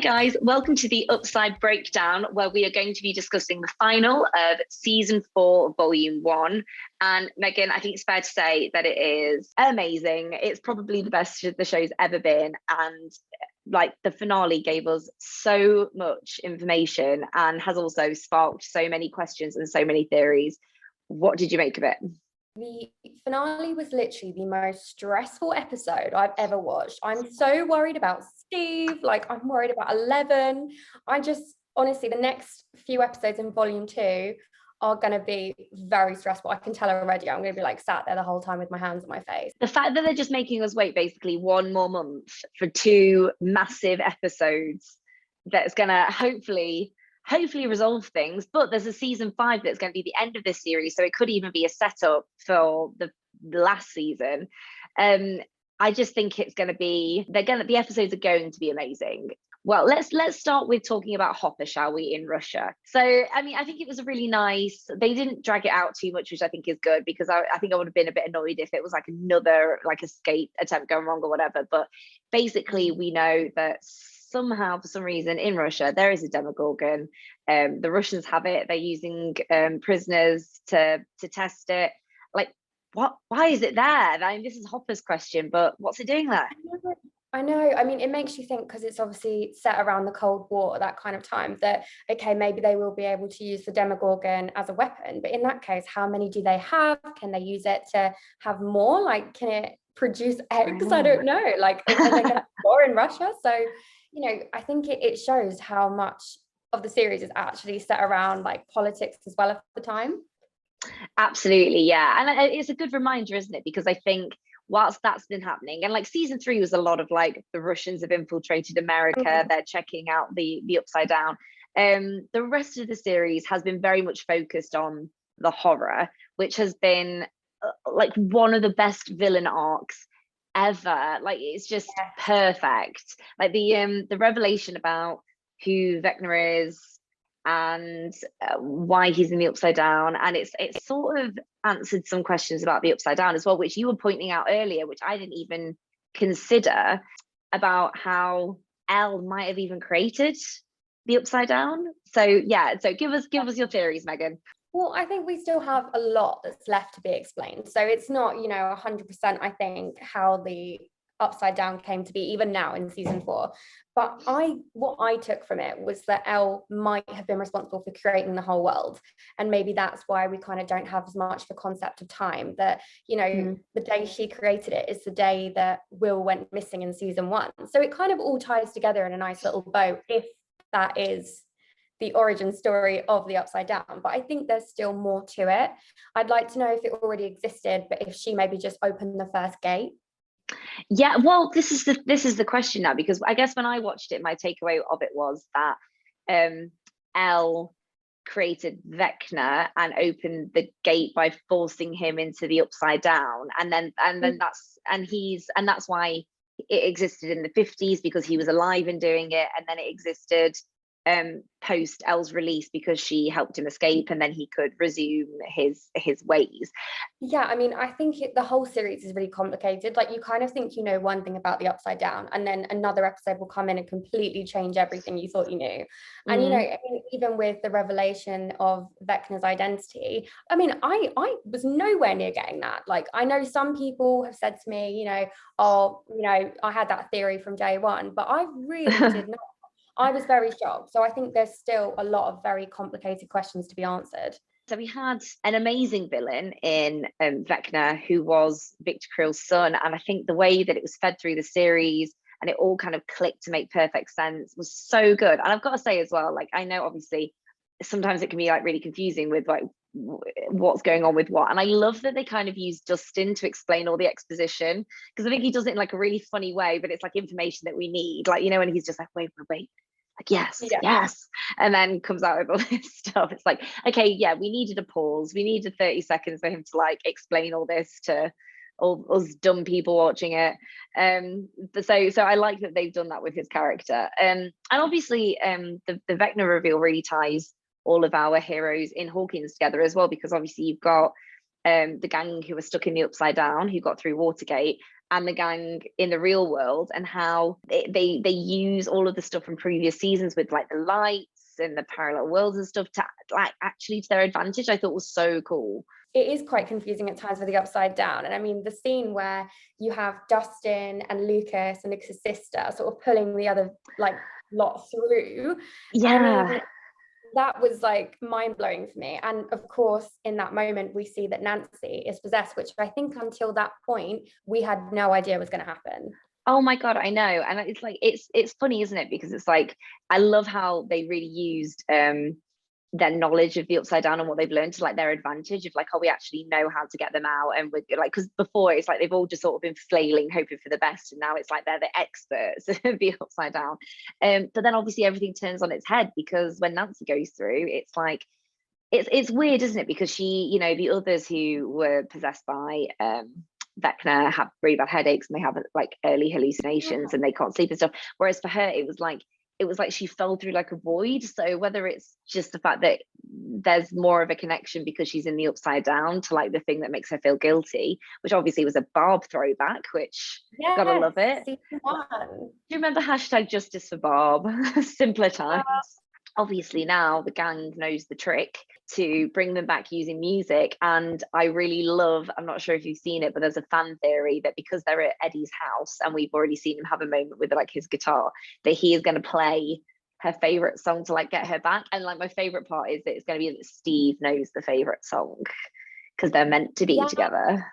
guys, welcome to the Upside Breakdown, where we are going to be discussing the final of season 4, volume 1. And Megan, I think it's fair to say that it is amazing. It's probably the best the show's ever been. And like the finale gave us so much information and has also sparked so many questions and so many theories. What did you make of it? The finale was literally the most stressful episode I've ever watched. I'm so worried about Steve, I'm worried about Eleven. I just, honestly, the next few episodes in volume 2 are going to be very stressful. I can tell already. I'm going to be sat there the whole time with my hands on my face. The fact that they're just making us wait basically one more month for 2 massive episodes that's going to hopefully resolve things, but there's a season 5 that's going to be the end of this series, so it could even be a setup for the last season. I just think it's going to be the episodes are going to be amazing. Well, let's start with talking about Hopper, shall we, in Russia. So I mean, I think it was a really nice, they didn't drag it out too much, which I think is good, because I think I would have been a bit annoyed if it was another escape attempt going wrong or whatever. But basically we know that somehow, for some reason, in Russia there is a Demogorgon. The Russians have it. They're using prisoners to test it. Why is it there? I mean, this is Hopper's question, but what's it doing there? I know. I mean, it makes you think, because it's obviously set around the Cold War, that kind of time, that okay, maybe they will be able to use the Demogorgon as a weapon, but in that case, how many do they have? Can they use it to have more? Can it produce eggs? I don't know. Are they going to war in Russia? So I think it shows how much of the series is actually set around politics as well at the time. Absolutely, yeah. And it's a good reminder, isn't it? Because I think whilst that's been happening, and season 3 was a lot of the Russians have infiltrated America, they're checking out the Upside Down. The rest of the series has been very much focused on the horror, which has been one of the best villain arcs ever. It's just perfect. The revelation about who Vecna is and why he's in the Upside Down, and it's sort of answered some questions about the Upside Down as well, which you were pointing out earlier, which I didn't even consider, about how El might have even created the Upside Down. So yeah, so give us your theories, Megan. Well, I think we still have a lot that's left to be explained. So it's not, 100%, I think, how the Upside Down came to be, even now in season 4. But what I took from it was that El might have been responsible for creating the whole world. And maybe that's why we kind of don't have as much of a concept of time, that, the day she created it is the day that Will went missing in season 1. So it kind of all ties together in a nice little bow, if that is the origin story of the Upside Down. But I think there's still more to it. I'd like to know if it already existed, but if she maybe just opened the first gate. Yeah, well, this is the question now, because I guess when I watched it, my takeaway of it was that El created Vecna and opened the gate by forcing him into the Upside Down, and then that's why it existed in the 50s, because he was alive and doing it, and then it existed post El's release because she helped him escape, and then he could resume his ways. Yeah, I mean, I think the whole series is really complicated. You kind of think you know one thing about the Upside Down, and then another episode will come in and completely change everything you thought you knew. And I mean, even with the revelation of Vecna's identity, I mean, I was nowhere near getting that. I know some people have said to me, I had that theory from day one, but I really did not. I was very shocked. So I think there's still a lot of very complicated questions to be answered. So we had an amazing villain in Vecna, who was Victor Krill's son. And I think the way that it was fed through the series and it all kind of clicked to make perfect sense was so good. And I've got to say as well, I know obviously sometimes it can be really confusing with what's going on with what. And I love that they kind of use Dustin to explain all the exposition, because I think he does it in a really funny way, but it's information that we need. When he's just wait. Yes, and then comes out with all this stuff. It's okay, yeah, we needed a pause. We needed 30 seconds for him to explain all this to all us dumb people watching it. So I like that they've done that with his character. And obviously the Vecna reveal really ties all of our heroes in Hawkins together as well, because obviously you've got the gang who were stuck in the Upside Down, who got through Watergate, and the gang in the real world, and how they use all of the stuff from previous seasons with like the lights and the parallel worlds and stuff to like actually to their advantage, I thought was so cool. It is quite confusing at times with the Upside Down. And I mean, the scene where you have Dustin and Lucas's sister sort of pulling the other like lot through. I mean, that was like mind-blowing for me. And of course, in that moment, we see that Nancy is possessed, which I think until that point, we had no idea was going to happen. Oh my God, I know. And it's like, it's funny, isn't it? Because it's like, I love how they really used their knowledge of the Upside Down and what they've learned to like their advantage of like, oh, we actually know how to get them out. And we're like, because before it's like they've all just sort of been flailing, hoping for the best, and now it's like they're the experts of the Upside Down. But then obviously everything turns on its head, because when Nancy goes through, it's like it's weird, isn't it? Because she, you know, the others who were possessed by Vecna have really bad headaches, and they have like early hallucinations and they can't sleep and stuff, whereas for her it was like she fell through like a void. So whether it's just the fact that there's more of a connection because she's in the Upside Down to like the thing that makes her feel guilty, which obviously was a Barb throwback, which gotta love it. Do you remember hashtag justice for Barb? Simpler times. Obviously now the gang knows the trick to bring them back using music, and I really love, I'm not sure if you've seen it, but there's a fan theory that because they're at Eddie's house and we've already seen him have a moment with like his guitar, that he is going to play her favorite song to like get her back. And like my favorite part is that it's going to be that Steve knows the favorite song because they're meant to be together.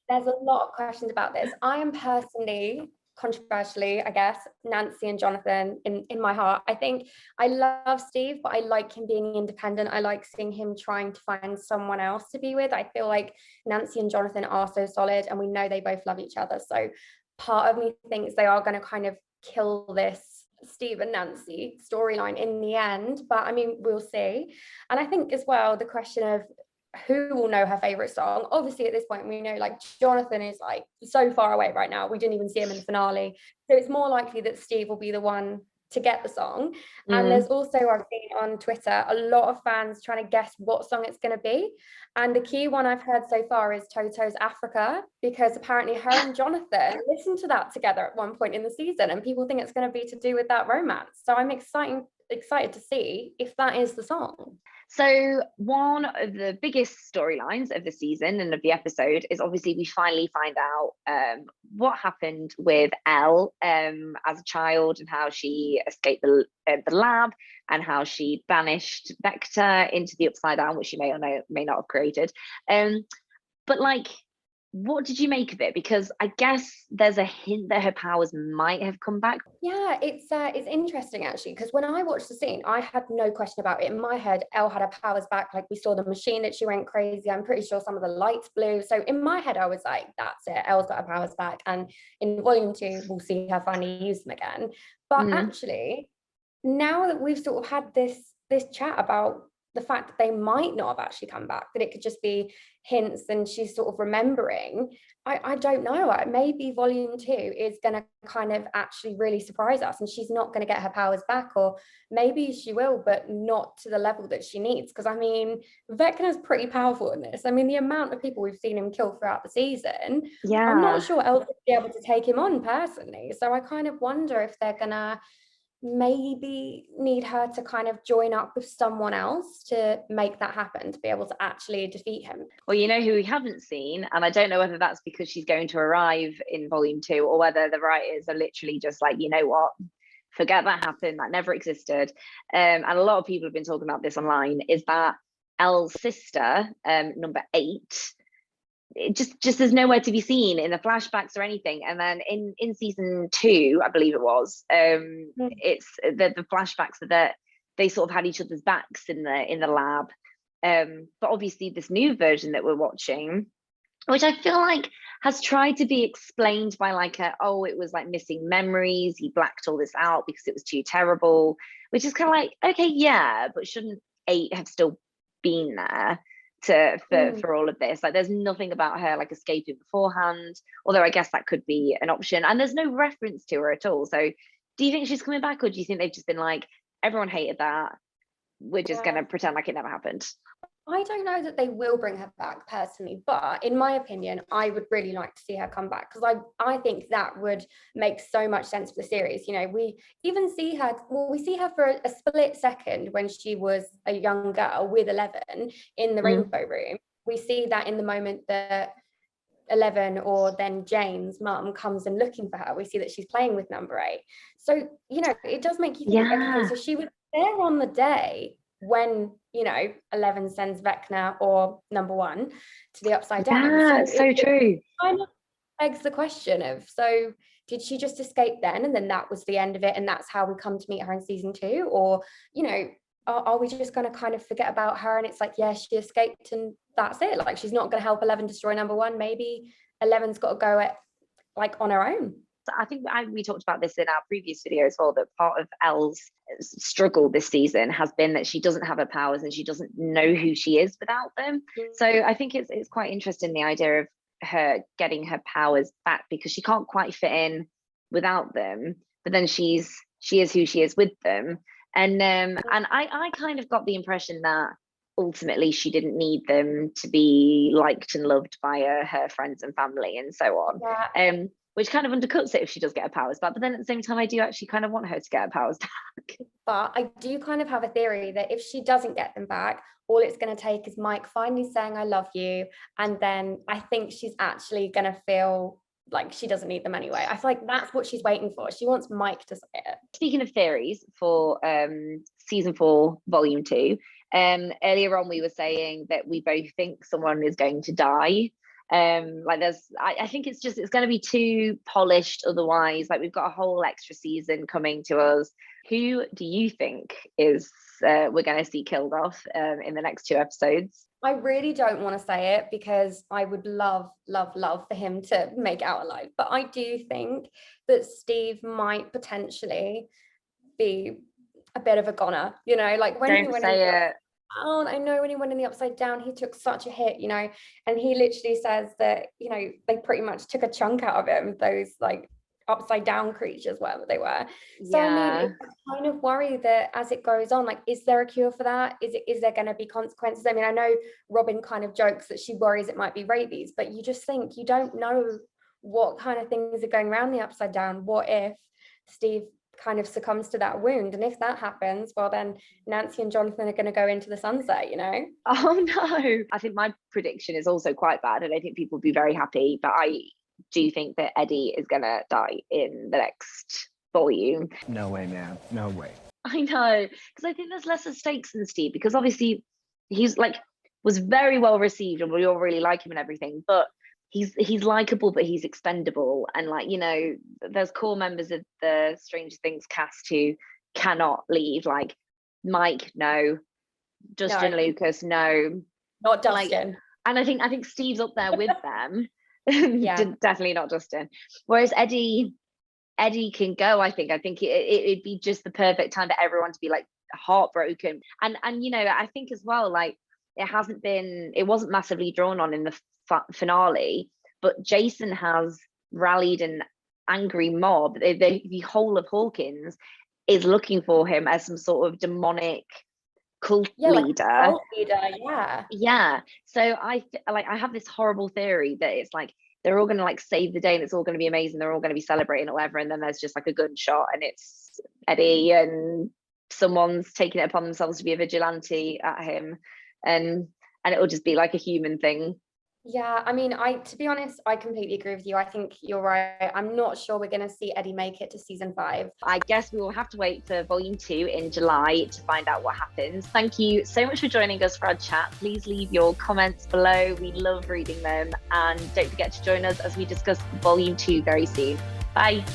There's a lot of questions about this. I am personally, controversially, I guess, Nancy and Jonathan in my heart. I think I love Steve, but I like him being independent. I like seeing him trying to find someone else to be with. I feel like Nancy and Jonathan are so solid, and we know they both love each other. So part of me thinks they are going to kind of kill this Steve and Nancy storyline in the end, but I mean, we'll see. And I think as well, the question of who will know her favorite song. Obviously at this point we know like Jonathan is like so far away right now, we didn't even see him in the finale, so it's more likely that Steve will be the one to get the song. And there's also, I've seen on Twitter a lot of fans trying to guess what song it's going to be, and the key one I've heard so far is Toto's Africa, because apparently her and Jonathan listened to that together at one point in the season, and people think it's going to be to do with that romance. So I'm excited to see if that is the song. So one of the biggest storylines of the season and of the episode is obviously we finally find out what happened with Elle as a child, and how she escaped the lab, and how she banished Vector into the Upside Down, which she may or may not have created. But like, what did you make of it? Because I guess there's a hint that her powers might have come back. Yeah, it's interesting actually, because when I watched the scene, I had no question about it. In my head, Elle had her powers back. Like we saw the machine that she went crazy. I'm pretty sure some of the lights blew. So in my head, I was like, that's it. Elle's got her powers back. And in volume 2, we'll see her finally use them again. But actually, now that we've sort of had this chat about the fact that they might not have actually come back, that it could just be hints and she's sort of remembering, I don't know, maybe volume 2 is going to kind of actually really surprise us, and she's not going to get her powers back, or maybe she will, but not to the level that she needs. Because I mean, Vecna's pretty powerful in this. I mean, the amount of people we've seen him kill throughout the season, I'm not sure Elle would be able to take him on personally. So I kind of wonder if they're gonna maybe need her to kind of join up with someone else to make that happen, to be able to actually defeat him. Well, you know who we haven't seen, and I don't know whether that's because she's going to arrive in volume 2, or whether the writers are literally just like, you know what, forget that happened, that never existed. And a lot of people have been talking about this online, is that Elle's sister, number 8, it just is nowhere to be seen in the flashbacks or anything. And then in season 2, I believe it was, it's the flashbacks that they sort of had each other's backs in the lab. But obviously this new version that we're watching, which I feel like has tried to be explained by like it was like missing memories, he blacked all this out because it was too terrible, which is kind of like, okay, yeah, but shouldn't 8 have still been there for all of this? Like there's nothing about her like escaping beforehand, although I guess that could be an option, and there's no reference to her at all. So do you think she's coming back, or do you think they've just been like, everyone hated that, we're just gonna pretend like it never happened? I don't know that they will bring her back personally, but in my opinion, I would really like to see her come back, because I think that would make so much sense for the series. You know, we even see her, well, we see her for a split second when she was a young girl with 11 in the Rainbow Room. We see that in the moment that 11 or then Jane's mum comes and looking for her, we see that she's playing with number 8. So, you know, it does make you think, okay, so she was there on the day when, you know, 11 sends Vecna or number 1 to the Upside Down. Yeah, so true. Kind of begs the question of, so did she just escape then, and then that was the end of it, and that's how we come to meet her in season 2? Or, you know, are we just going to kind of forget about her, and it's like, yeah, she escaped and that's it? Like, she's not going to help 11 destroy number 1. Maybe 11's got to go at, like, on her own. I think we talked about this in our previous video as well, that part of Elle's struggle this season has been that she doesn't have her powers and she doesn't know who she is without them. So I think it's quite interesting, the idea of her getting her powers back, because she can't quite fit in without them, but then she is who she is with them. And I kind of got the impression that ultimately she didn't need them to be liked and loved by her friends and family and so on. Yeah. Which kind of undercuts it if she does get her powers back. But then at the same time, I do actually kind of want her to get her powers back. But I do kind of have a theory that if she doesn't get them back, all it's going to take is Mike finally saying, I love you. And then I think she's actually going to feel like she doesn't need them anyway. I feel like that's what she's waiting for. She wants Mike to say it. Speaking of theories for season 4, volume 2, earlier on we were saying that we both think someone is going to die. Like I think it's going to be too polished otherwise. Like, we've got a whole extra season coming to us. Who do you think is we're going to see killed off in the next 2 episodes? I really don't want to say it, because I would love for him to make it out alive, but I do think that Steve might potentially be a bit of a goner, you know, like when Don't say it. Oh, I know when he went in the Upside Down, he took such a hit, you know, and he literally says that, you know, they pretty much took a chunk out of him, those like upside down creatures, whatever they were. So I mean, I kind of worry that as it goes on, like, is there a cure for that? Is there going to be consequences? I mean, I know Robin kind of jokes that she worries it might be rabies, but you just think, you don't know what kind of things are going around the Upside Down. What if Steve kind of succumbs to that wound, and if that happens, well, then Nancy and Jonathan are going to go into the sunset, you know? Oh no, I think my prediction is also quite bad. I don't think people will be very happy, but I do think that Eddie is going to die in the next volume. No way, man, no way. I know, because I think there's lesser stakes than Steve, because obviously he's like was very well received and we all really like him and everything, but he's likable, but he's expendable. And like, you know, there's core members of the Stranger Things cast who cannot leave, like Mike, no, Justin, Lucas, no, not Dustin. Like, and I think Steve's up there with them. Yeah, definitely not Justin. Whereas Eddie can go. I think it'd be just the perfect time for everyone to be like heartbroken. And you know, I think as well, like, it wasn't massively drawn on in the finale, but Jason has rallied an angry mob. The whole of Hawkins is looking for him as some sort of demonic cult leader. Like cult leader, yeah. So I have this horrible theory that it's like they're all going to like save the day and it's all going to be amazing, they're all going to be celebrating or whatever, and then there's just like a gunshot and it's Eddie and someone's taking it upon themselves to be a vigilante at him, and it will just be like a human thing. Yeah, I mean, to be honest, I completely agree with you. I think you're right. I'm not sure we're going to see Eddie make it to season 5. I guess we will have to wait for volume 2 in July to find out what happens. Thank you so much for joining us for our chat. Please leave your comments below. We love reading them. And don't forget to join us as we discuss volume 2 very soon. Bye.